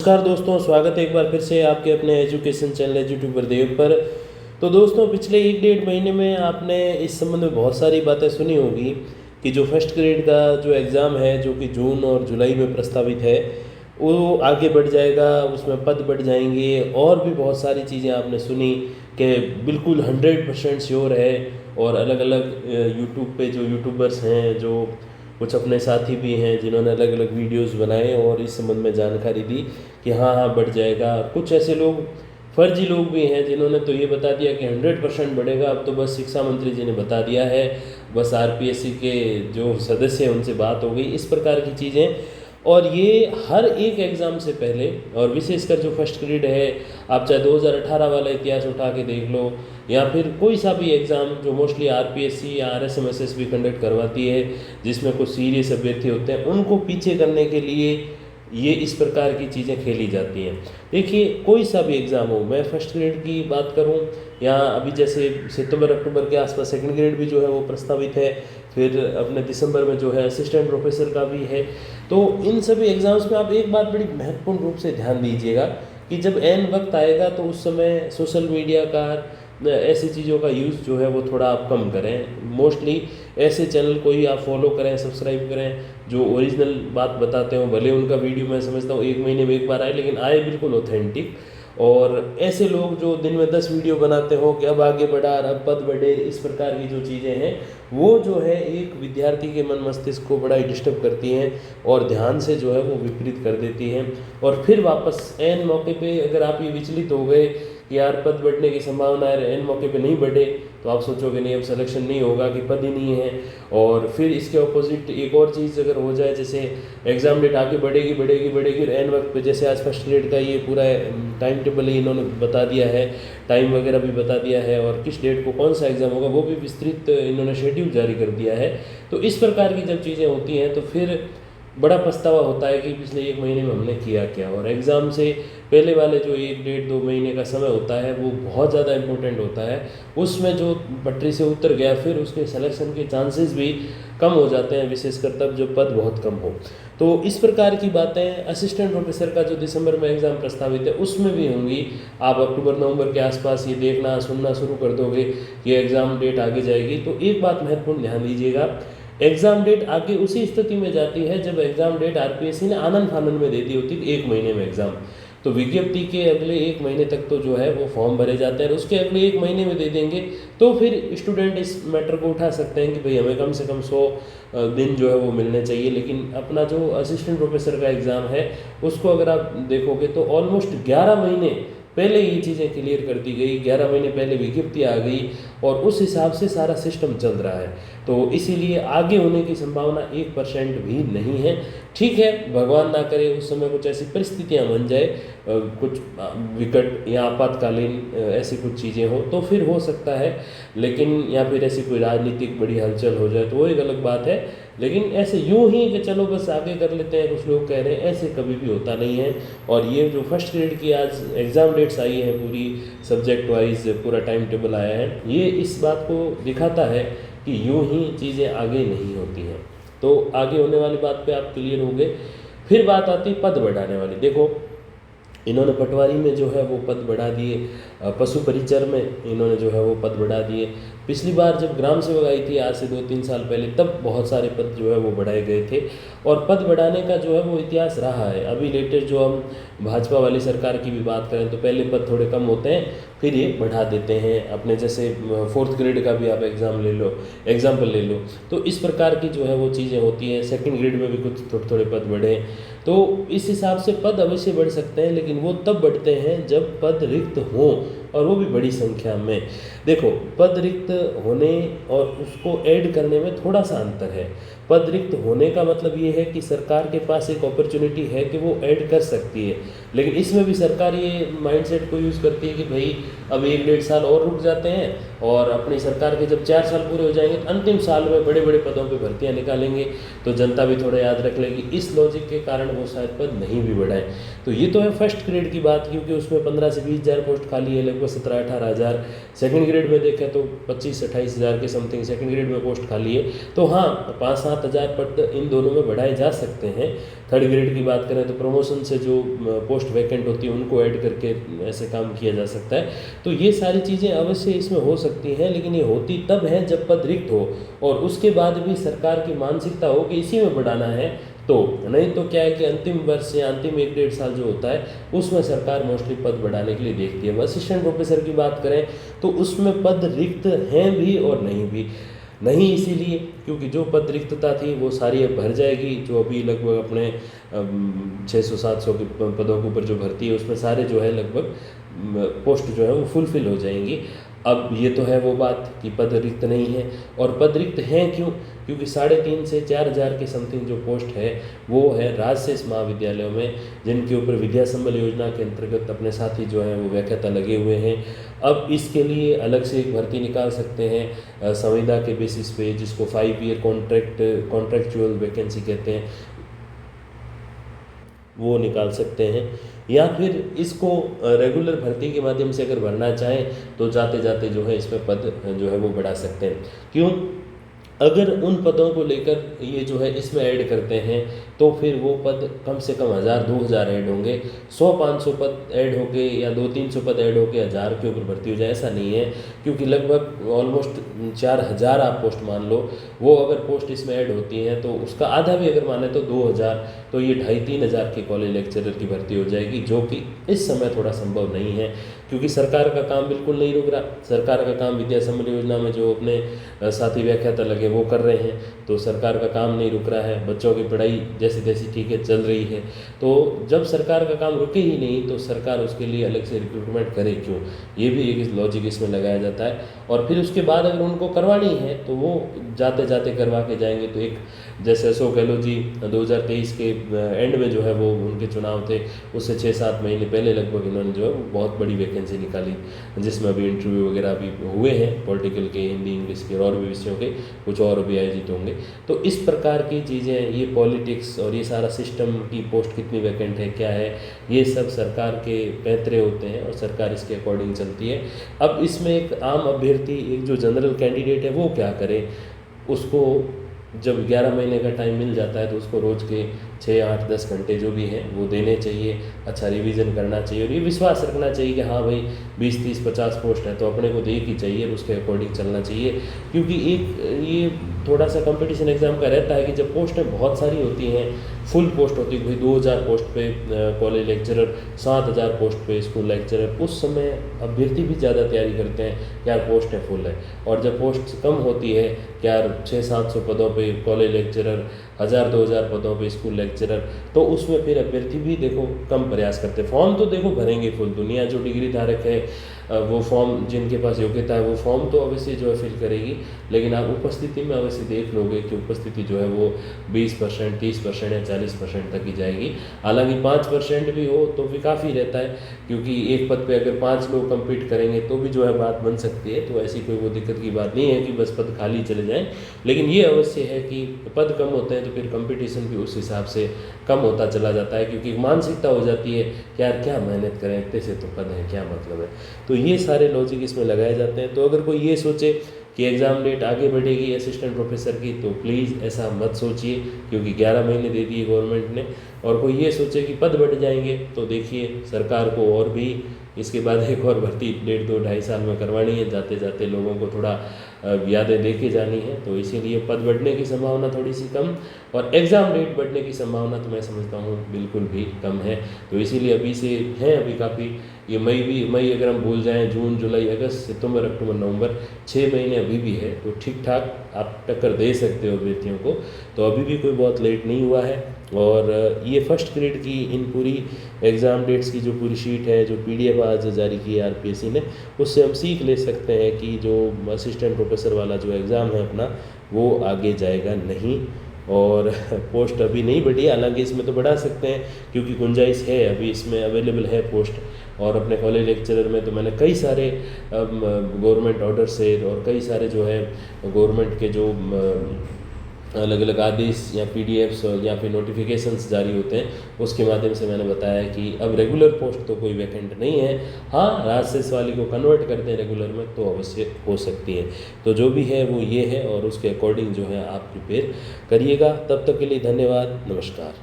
नमस्कार दोस्तों, स्वागत है एक बार फिर से आपके अपने एजुकेशन चैनल यूट्यूबर देव पर। तो दोस्तों, पिछले एक डेढ़ महीने में आपने इस संबंध में बहुत सारी बातें सुनी होगी कि जो फर्स्ट ग्रेड का जो एग्ज़ाम है, जो कि जून और जुलाई में प्रस्तावित है, वो आगे बढ़ जाएगा, उसमें पद बढ़ जाएंगे और भी बहुत सारी चीज़ें आपने सुनी कि बिल्कुल 100% श्योर है। और अलग अलग यूट्यूब पे जो यूट्यूबर्स हैं, जो कुछ अपने साथी भी हैं जिन्होंने अलग अलग वीडियोस बनाए और इस संबंध में जानकारी दी कि हाँ हाँ बढ़ जाएगा। कुछ ऐसे लोग, फर्जी लोग भी हैं जिन्होंने तो ये बता दिया कि 100% बढ़ेगा। अब तो बस शिक्षा मंत्री जी ने बता दिया है, बस आरपीएससी के जो सदस्य हैं उनसे बात हो गई, इस प्रकार की चीज़ें। और ये हर एक एग्ज़ाम से पहले, और विशेषकर जो फर्स्ट ग्रेड है, आप चाहे 2018 वाला इतिहास उठा के देख लो या फिर कोई सा भी एग्ज़ाम जो मोस्टली आरपीएससी या आरएसएमएसएस भी कंडक्ट करवाती है, जिसमें कुछ सीरियस अभ्यर्थी होते हैं, उनको पीछे करने के लिए ये इस प्रकार की चीज़ें खेली जाती हैं। देखिए, कोई सा भी एग्ज़ाम हो, मैं फर्स्ट ग्रेड की बात करूं या अभी जैसे सितंबर अक्टूबर के आसपास सेकंड ग्रेड भी जो है वो प्रस्तावित है, फिर अपने दिसंबर में जो है असिस्टेंट प्रोफेसर का भी है। तो इन सभी एग्ज़ाम्स में आप एक बात बड़ी महत्वपूर्ण रूप से ध्यान दीजिएगा कि जब एन वक्त आएगा तो उस समय सोशल मीडिया का, ऐसी चीज़ों का यूज़ जो है वो थोड़ा आप कम करें। मोस्टली ऐसे चैनल को ही आप फॉलो करें, सब्सक्राइब करें जो ओरिजिनल बात बताते हो। भले उनका वीडियो मैं समझता हूँ 1 महीने में एक बार आए, लेकिन आए बिल्कुल ऑथेंटिक। और ऐसे लोग जो दिन में 10 वीडियो बनाते हो कि अब आगे बढ़ा, अब पद बढ़े, इस प्रकार की जो चीज़ें हैं, वो जो है एक विद्यार्थी के मन मस्तिष्क को बड़ा ही डिस्टर्ब करती हैं और ध्यान से जो है वो विपरीत कर देती हैं। और फिर वापस एन मौके पे अगर आप ये विचलित हो गए कि यार पद बढ़ने की संभावना है, एन मौके पे नहीं बढ़े, तो आप सोचोगे नहीं अब सिलेक्शन नहीं होगा कि पद ही नहीं है। और फिर इसके ऑपोजिट एक और चीज़ अगर हो जाए, जैसे एग्ज़ाम डेट आगे बढ़ेगी बढ़ेगी बढ़ेगी और एन वक्त पे, जैसे आज फर्स्ट ग्रेड का ये पूरा टाइम टेबल ही इन्होंने बता दिया है, टाइम वगैरह भी बता दिया है और किस डेट को कौन सा एग्ज़ाम होगा वो भी विस्तृत इन्होंने शेड्यूल जारी कर दिया है। तो इस प्रकार की जब चीज़ें होती हैं तो फिर बड़ा पछतावा होता है कि पिछले 1 महीने में हमने किया क्या। और एग्ज़ाम से पहले वाले जो 1 डेढ़ 2 महीने का समय होता है वो बहुत ज़्यादा इम्पोर्टेंट होता है। उसमें जो पटरी से उतर गया फिर उसके सिलेक्शन के चांसेस भी कम हो जाते हैं, विशेषकर तब जब पद बहुत कम हो। तो इस प्रकार की बातें असिस्टेंट प्रोफेसर का जो दिसंबर में एग्ज़ाम प्रस्तावित है उसमें भी होंगी। आप अक्टूबर नवंबर के आसपास ये देखना सुनना शुरू कर दोगे कि एग्ज़ाम डेट आगे जाएगी। तो एक बात महत्वपूर्ण ध्यान दीजिएगा, एग्ज़ाम डेट आगे उसी स्थिति में जाती है जब एग्ज़ाम डेट आरपीएससी ने आनन फानन में दे दी होती है 1 महीने में एग्ज़ाम। तो विज्ञप्ति के अगले 1 महीने तक तो जो है वो फॉर्म भरे जाते हैं और उसके अगले 1 महीने में दे देंगे। तो फिर स्टूडेंट इस मैटर को उठा सकते हैं कि भाई हमें कम से कम 100 दिन जो है वो मिलने चाहिए। लेकिन अपना जो असिस्टेंट प्रोफेसर का एग्ज़ाम है उसको अगर आप देखोगे तो ऑलमोस्ट 11 महीने पहले ये चीज़ें क्लियर कर दी गई, 11 महीने पहले विज्ञप्ति आ गई और उस हिसाब से सारा सिस्टम चल रहा है। तो इसीलिए आगे होने की संभावना 1% भी नहीं है। ठीक है, भगवान ना करे उस समय कुछ ऐसी परिस्थितियां बन जाए, कुछ विकट या आपातकालीन ऐसी कुछ चीज़ें हो तो फिर हो सकता है, लेकिन या फिर ऐसी कोई राजनीतिक बड़ी हलचल हो जाए तो वो एक अलग बात है। लेकिन ऐसे यूं ही कि चलो बस आगे कर लेते हैं, कुछ लोग कह रहे हैं, ऐसे कभी भी होता नहीं है। और ये जो फर्स्ट ग्रेड की आज एग्ज़ाम डेट्स आई हैं, पूरी सब्जेक्ट वाइज पूरा टाइम टेबल आया है, ये इस बात को दिखाता है कि यूं ही चीज़ें आगे नहीं होती हैं। तो आगे होने वाली बात पे आप क्लियर हो गए। फिर बात आती पद बढ़ाने वाली। देखो, इन्होंने पटवारी में जो है वो पद बढ़ा दिए, पशु परिचर में इन्होंने जो है वो पद बढ़ा दिए। पिछली बार जब ग्राम सेवक आई थी आज से 2-3 साल पहले, तब बहुत सारे पद जो है वो बढ़ाए गए थे और पद बढ़ाने का जो है वो इतिहास रहा है। अभी लेटेस्ट जो हम भाजपा वाली सरकार की भी बात करें तो पहले पद थोड़े कम होते हैं, फिर ये बढ़ा देते हैं। अपने जैसे 4th ग्रेड का भी आप एग्जाम्पल ले लो, तो इस प्रकार की जो है वो चीज़ें होती हैं। सेकंड ग्रेड में भी कुछ थोड़े थोड़े पद बढ़े, तो इस हिसाब से पद अवश्य बढ़ सकते हैं, लेकिन वो तब बढ़ते हैं जब पद रिक्त हों और वो भी बड़ी संख्या में। देखो, पद रिक्त होने और उसको ऐड करने में थोड़ा सा अंतर है। पद रिक्त होने का मतलब ये है कि सरकार के पास एक अपॉर्चुनिटी है कि वो ऐड कर सकती है, लेकिन इसमें भी सरकार ये माइंडसेट को यूज़ करती है कि भाई अब 1-1.5 साल और रुक जाते हैं और अपनी सरकार के जब 4 साल पूरे हो जाएंगे तो अंतिम साल में बड़े बड़े पदों पे भर्तियां निकालेंगे, तो जनता भी थोड़ा याद रख लेगी। इस लॉजिक के कारण वो शायद पद नहीं भी बढ़ाएं। तो ये तो है फर्स्ट ग्रेड की बात, क्योंकि उसमें 15 से 20 हज़ार पोस्ट खाली है, लगभग 17-18 हज़ार। सेकेंड ग्रेड में देखें तो 25-28 हज़ार के समथिंग सेकेंड ग्रेड में पोस्ट खाली है। तो हाँ, 5-7 7,000 पद इन दोनों में बढ़ाए जा सकते हैं। थर्ड ग्रेड की बात करें तो प्रमोशन से जो पोस्ट वैकेंट होती है उनको ऐड करके ऐसे काम किया जा सकता है। तो ये सारी चीज़ें अवश्य इसमें हो सकती हैं, लेकिन ये होती तब है जब पद रिक्त हो और उसके बाद भी सरकार की मानसिकता हो कि इसी में बढ़ाना है। तो नहीं तो क्या है कि अंतिम वर्ष या अंतिम 1-1.5 साल जो होता है उसमें सरकार मोस्टली पद बढ़ाने के लिए देखती है। असिस्टेंट प्रोफेसर की बात करें तो उसमें पद रिक्त हैं भी और नहीं भी। नहीं इसीलिए क्योंकि जो पद रिक्तता थी वो सारी अब भर जाएगी, जो अभी लगभग अपने 600-700 के पदों के ऊपर जो भर्ती है उसमें सारे जो है लगभग पोस्ट जो है वो फुलफिल हो जाएंगी। अब ये तो है वो बात कि पद रिक्त नहीं है, और पद रिक्त हैं क्यों? क्योंकि 3,500 से 4,000 के समथिंग जो पोस्ट है वो है राजशेष महाविद्यालयों में, जिनके ऊपर विद्या संबल योजना के अंतर्गत अपने साथी जो हैं वो व्याख्याता लगे हुए हैं। अब इसके लिए अलग से एक भर्ती निकाल सकते हैं संविदा के बेसिस पे, जिसको 5 ईयर कॉन्ट्रैक्चुअल वैकेंसी कहते हैं, वो निकाल सकते हैं। या फिर इसको रेगुलर भर्ती के माध्यम से अगर भरना चाहें तो जाते जाते जो है इसमें पद जो है वो बढ़ा सकते हैं। क्यों? अगर उन पदों को लेकर ये जो है इसमें ऐड करते हैं तो फिर वो पद कम से कम 1,000-2,000 ऐड होंगे। 100-500 पद ऐड होके या 200-300 पद ऐड होके 1,000 के ऊपर भर्ती हो जाए ऐसा नहीं है, क्योंकि लगभग ऑलमोस्ट 4,000 आप पोस्ट मान लो, वो अगर पोस्ट इसमें ऐड होती हैं तो उसका आधा भी अगर माने तो 2,000, तो ये 2,500-3,000 की कॉलेज लेक्चरर की भर्ती हो जाएगी, जो कि इस समय थोड़ा संभव नहीं है क्योंकि सरकार का काम बिल्कुल नहीं रुक रहा। सरकार का काम विद्या संबल योजना में जो अपने साथी व्याख्याता लगे वो कर रहे हैं, तो सरकार का काम नहीं रुक रहा है। बच्चों की पढ़ाई जैसी तैसी ठीक है चल रही है, तो जब सरकार का काम रुके ही नहीं तो सरकार उसके लिए अलग से रिक्रूटमेंट करे क्यों? ये भी एक लॉजिक इसमें लगाया जाता है। और फिर उसके बाद अगर उनको करवानी है तो वो जाते जाते करवा के जाएंगे। तो एक जैसे अशोक गहलोत जी 2023 के एंड में जो है वो उनके चुनाव थे, उससे 6-7 महीने पहले लगभग इन्होंने जो है बहुत बड़ी वैकेंसी निकाली, जिसमें अभी इंटरव्यू वगैरह भी हुए हैं, पॉलिटिकल के, हिंदी इंग्लिश के और भी विषयों के, कुछ और भी आयोजित होंगे। तो इस प्रकार की चीज़ें, ये पॉलिटिक्स और ये सारा सिस्टम की पोस्ट कितनी वैकेंट है क्या है, ये सब सरकार के पैंतरे होते हैं और सरकार इसके अकॉर्डिंग चलती है। अब इसमें एक आम अभ्यर्थी, एक जो जनरल कैंडिडेट है वो क्या करे? उसको जब 11 महीने का टाइम मिल जाता है तो उसको रोज़ के 6-8-10 घंटे जो भी हैं वो देने चाहिए, अच्छा रिवीजन करना चाहिए और ये विश्वास रखना चाहिए कि हाँ भाई 20-30-50 पोस्ट है तो अपने को दे ही चाहिए और उसके अकॉर्डिंग चलना चाहिए। क्योंकि एक ये थोड़ा सा कंपटीशन एग्ज़ाम का रहता है कि जब पोस्टें बहुत सारी होती हैं, फुल पोस्ट होती है, कोई 2,000 पोस्ट पे कॉलेज लेक्चरर, 7,000 पोस्ट पे स्कूल लेक्चरर, उस समय अभ्यर्थी भी ज़्यादा तैयारी करते हैं यार पोस्टें फुल है। और जब पोस्ट कम होती है यार 600-700 पदों पे कॉलेज लेक्चरर, 1,000-2,000 पदों पे स्कूल लेक्चरर, तो उसमें फिर अभ्यर्थी भी देखो कम प्रयास करते हैं। फॉर्म तो देखो भरेंगे फुल, दुनिया जो डिग्री धारक है वो फॉर्म, जिनके पास योग्यता है वो फॉर्म तो अवश्य जो है फिल करेगी, लेकिन आप उपस्थिति में अवश्य देख लोगे कि उपस्थिति जो है वो 20%, 30% या 40% तक ही जाएगी। हालांकि 5% भी हो तो भी काफ़ी रहता है, क्योंकि एक पद पे अगर 5 लोग कम्पीट करेंगे तो भी जो है बात बन सकती है। तो ऐसी कोई वो दिक्कत की बात नहीं है कि बस पद खाली चले जाएँ, लेकिन ये अवश्य है कि पद कम होते हैं तो फिर कंपटीशन भी उस हिसाब से कम होता चला जाता है, क्योंकि मानसिकता हो जाती है कि यार क्या मेहनत करें, इतने से तो पद है, क्या मतलब है। तो ये सारे लॉजिक इसमें लगाए जाते हैं। तो अगर कोई ये सोचे कि एग्ज़ाम डेट आगे बढ़ेगी असिस्टेंट प्रोफेसर की, तो प्लीज़ ऐसा मत सोचिए, क्योंकि 11 महीने दे दिए गवर्नमेंट ने। और कोई ये सोचे कि पद बढ़ जाएंगे, तो देखिए सरकार को और भी इसके बाद एक और भर्ती 1.5-2-2.5 साल में करवानी है, जाते जाते लोगों को थोड़ा यादें देके जानी है। तो इसीलिए पद बढ़ने की संभावना थोड़ी सी कम और एग्ज़ाम डेट बढ़ने की संभावना तो मैं समझता हूँ बिल्कुल भी कम है। तो इसीलिए अभी से हैं, अभी काफ़ी ये मई अगर हम भूल जाएं, जून, जुलाई, अगस्त, सितंबर, अक्टूबर, नवंबर, 6 महीने अभी भी है, तो ठीक ठाक आप टक्कर दे सकते हो अभ्यर्थियों को। तो अभी भी कोई बहुत लेट नहीं हुआ है। और ये फर्स्ट ग्रेड की इन पूरी एग्ज़ाम डेट्स की जो पूरी शीट है, जो PDF आज जारी की है RPSC ने, उससे हम सीख ले सकते हैं कि जो असिस्टेंट प्रोफेसर वाला जो एग्ज़ाम है अपना, वो आगे जाएगा नहीं। और पोस्ट अभी नहीं बढ़ी, हालांकि इसमें तो बढ़ा सकते हैं क्योंकि गुंजाइश है, अभी इसमें अवेलेबल है पोस्ट। और अपने कॉलेज लेक्चरर में तो मैंने कई सारे गवर्नमेंट ऑर्डर से और कई सारे जो है गवर्नमेंट के जो अलग अलग आदेश या पीडीएफ्स या फिर नोटिफिकेशंस जारी होते हैं, उसके माध्यम से मैंने बताया कि अब रेगुलर पोस्ट तो कोई वैकेंट नहीं है। हाँ, राजशेष वाली को कन्वर्ट कर दें रेगुलर में तो अवश्य हो सकती है। तो जो भी है वो ये है और उसके अकॉर्डिंग जो है आप प्रिपेयर करिएगा। तब तक के लिए धन्यवाद, नमस्कार।